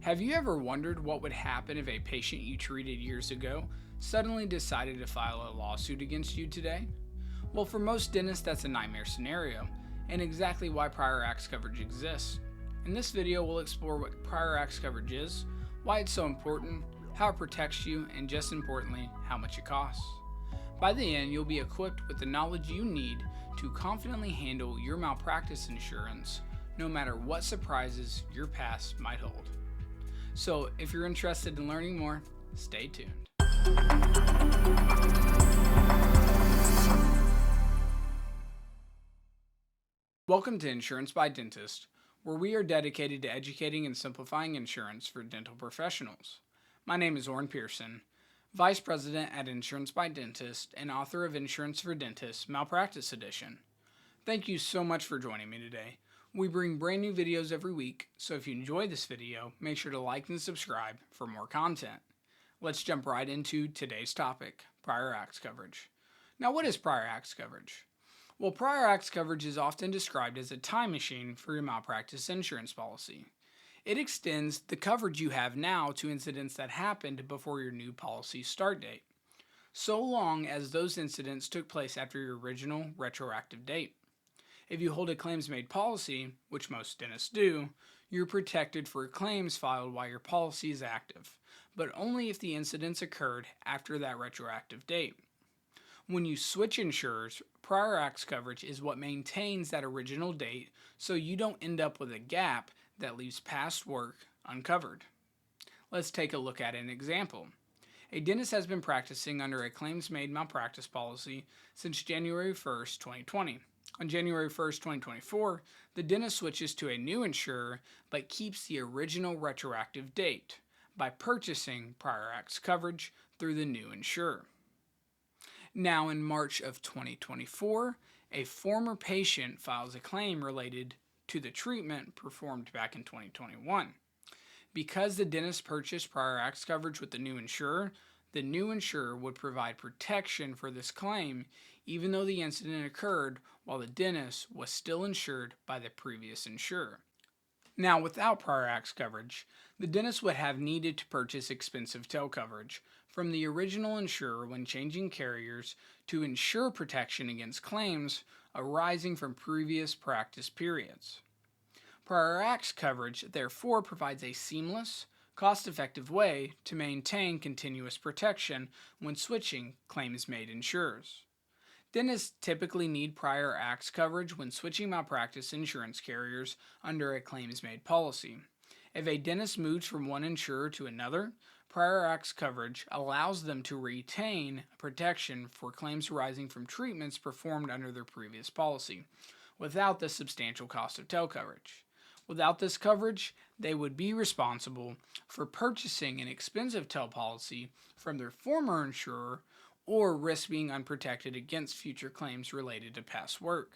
Have you ever wondered what would happen if a patient you treated years ago suddenly decided to file a lawsuit against you today? Well, for most dentists, that's a nightmare scenario, and exactly why prior acts coverage exists. In this video, we'll explore what prior acts coverage is, why it's so important, how it protects you, and just importantly, how much it costs. By the end, you'll be equipped with the knowledge you need to confidently handle your malpractice insurance, no matter what surprises your past might hold. So, if you're interested in learning more, stay tuned. Welcome to Insurance by Dentist, where we are dedicated to educating and simplifying insurance for dental professionals. My name is Orrin Pearson, Vice President at Insurance by Dentist and author of Insurance for Dentists Malpractice Edition. Thank you so much for joining me today. We bring brand new videos every week, so if you enjoy this video, make sure to like and subscribe for more content. Let's jump right into today's topic, prior acts coverage. Now, what is prior acts coverage? Well, prior acts coverage is often described as a time machine for your malpractice insurance policy. It extends the coverage you have now to incidents that happened before your new policy start date, so long as those incidents took place after your original retroactive date. If you hold a claims-made policy, which most dentists do, you're protected for claims filed while your policy is active, but only if the incidents occurred after that retroactive date. When you switch insurers, prior acts coverage is what maintains that original date so you don't end up with a gap that leaves past work uncovered. Let's take a look at an example. A dentist has been practicing under a claims-made malpractice policy since January 1st, 2020. On January 1st, 2024, the dentist switches to a new insurer but keeps the original retroactive date by purchasing prior acts coverage through the new insurer. Now, in March of 2024, a former patient files a claim related to the treatment performed back in 2021. Because the dentist purchased prior acts coverage with the new insurer would provide protection for this claim even though the incident occurred while the dentist was still insured by the previous insurer. Now, without prior acts coverage, the dentist would have needed to purchase expensive tail coverage from the original insurer when changing carriers to ensure protection against claims arising from previous practice periods. Prior acts coverage, therefore, provides a seamless, cost-effective way to maintain continuous protection when switching claims-made insurers. Dentists typically need prior acts coverage when switching malpractice insurance carriers under a claims-made policy. If a dentist moves from one insurer to another, prior acts coverage allows them to retain protection for claims arising from treatments performed under their previous policy, without the substantial cost of tail coverage. Without this coverage, they would be responsible for purchasing an expensive tail policy from their former insurer or risk being unprotected against future claims related to past work.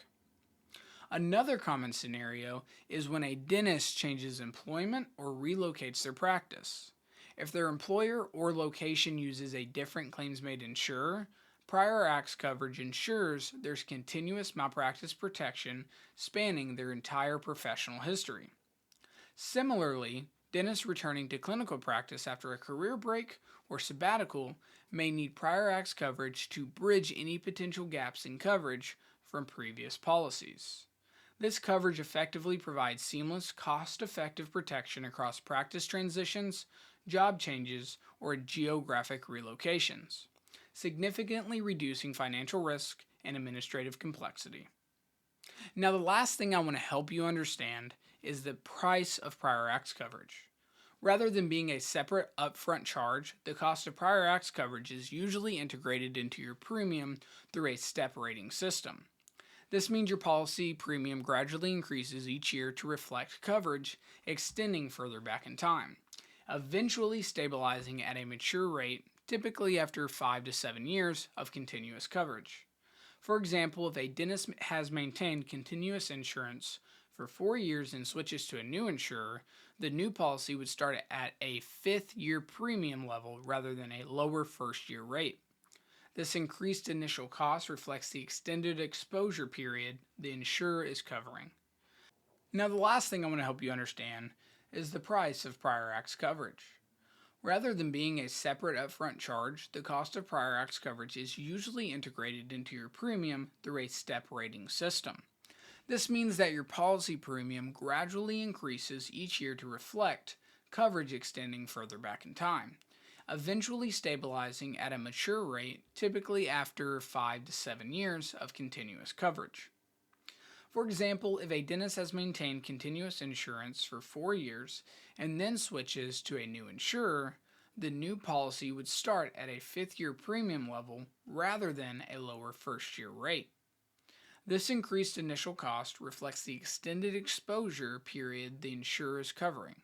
Another common scenario is when a dentist changes employment or relocates their practice. If their employer or location uses a different claims-made insurer, prior acts coverage ensures there's continuous malpractice protection spanning their entire professional history. Similarly, dentists returning to clinical practice after a career break or sabbatical may need prior acts coverage to bridge any potential gaps in coverage from previous policies. This coverage effectively provides seamless, cost-effective protection across practice transitions, job changes, or geographic relocations, significantly reducing financial risk and administrative complexity. Now, the last thing I want to help you understand is the price of prior acts coverage. Rather than being a separate upfront charge, the cost of prior acts coverage is usually integrated into your premium through a step rating system. This means your policy premium gradually increases each year to reflect coverage extending further back in time, eventually stabilizing at a mature rate, typically after 5 to 7 years of continuous coverage. For example, if a dentist has maintained continuous insurance for 4 years and switches to a new insurer, the new policy would start at a 5th-year premium level rather than a lower first-year rate. This increased initial cost reflects the extended exposure period the insurer is covering. Now, the last thing I want to help you understand is the price of prior acts coverage. Rather than being a separate upfront charge, the cost of prior acts coverage is usually integrated into your premium through a step rating system. This means that your policy premium gradually increases each year to reflect coverage extending further back in time, eventually stabilizing at a mature rate, typically after 5 to 7 years of continuous coverage. For example, if a dentist has maintained continuous insurance for 4 years and then switches to a new insurer, the new policy would start at a 5th-year premium level rather than a lower first-year rate. This increased initial cost reflects the extended exposure period the insurer is covering.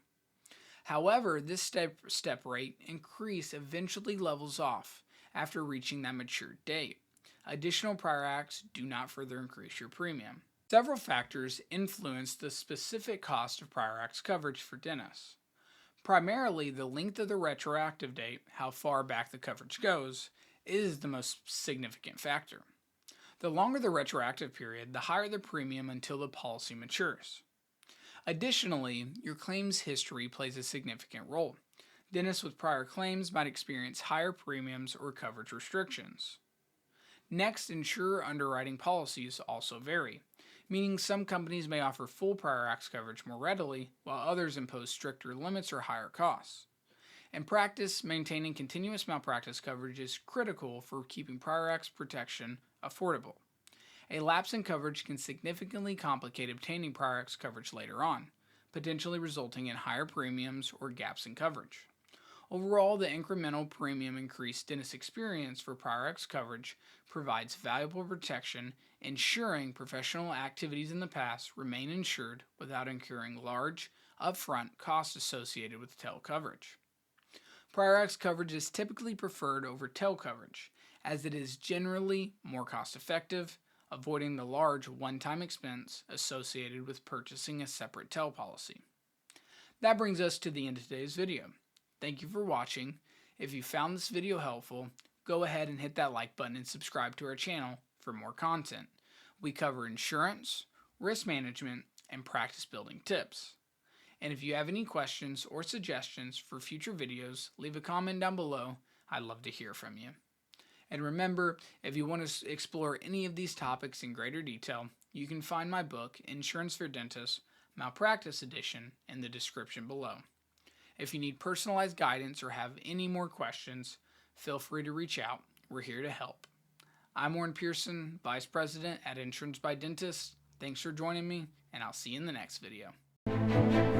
However, this step rate increase eventually levels off after reaching that mature date. Additional prior acts do not further increase your premium. Several factors influence the specific cost of prior acts coverage for dentists. Primarily, the length of the retroactive date, how far back the coverage goes, is the most significant factor. The longer the retroactive period, the higher the premium until the policy matures. Additionally, your claims history plays a significant role. Dentists with prior claims might experience higher premiums or coverage restrictions. Next, insurer underwriting policies also vary, meaning some companies may offer full prior acts coverage more readily, while others impose stricter limits or higher costs. In practice, maintaining continuous malpractice coverage is critical for keeping prior acts protection affordable. A lapse in coverage can significantly complicate obtaining prior acts coverage later on, potentially resulting in higher premiums or gaps in coverage. Overall, the incremental premium increase dentists experience for prior acts coverage provides valuable protection, ensuring professional activities in the past remain insured without incurring large, upfront costs associated with tail coverage. Prior acts coverage is typically preferred over tail coverage, as it is generally more cost-effective, avoiding the large one-time expense associated with purchasing a separate tail policy. That brings us to the end of today's video. Thank you for watching. If you found this video helpful, go ahead and hit that like button and subscribe to our channel for more content. We cover insurance, risk management, and practice building tips. And if you have any questions or suggestions for future videos, leave a comment down below. I'd love to hear from you. And remember, if you want to explore any of these topics in greater detail, you can find my book, Insurance for Dentists, Malpractice Edition, in the description below. If you need personalized guidance or have any more questions, feel free to reach out. We're here to help. I'm Warren Pearson, Vice President at Insurance by Dentists. Thanks for joining me, and I'll see you in the next video.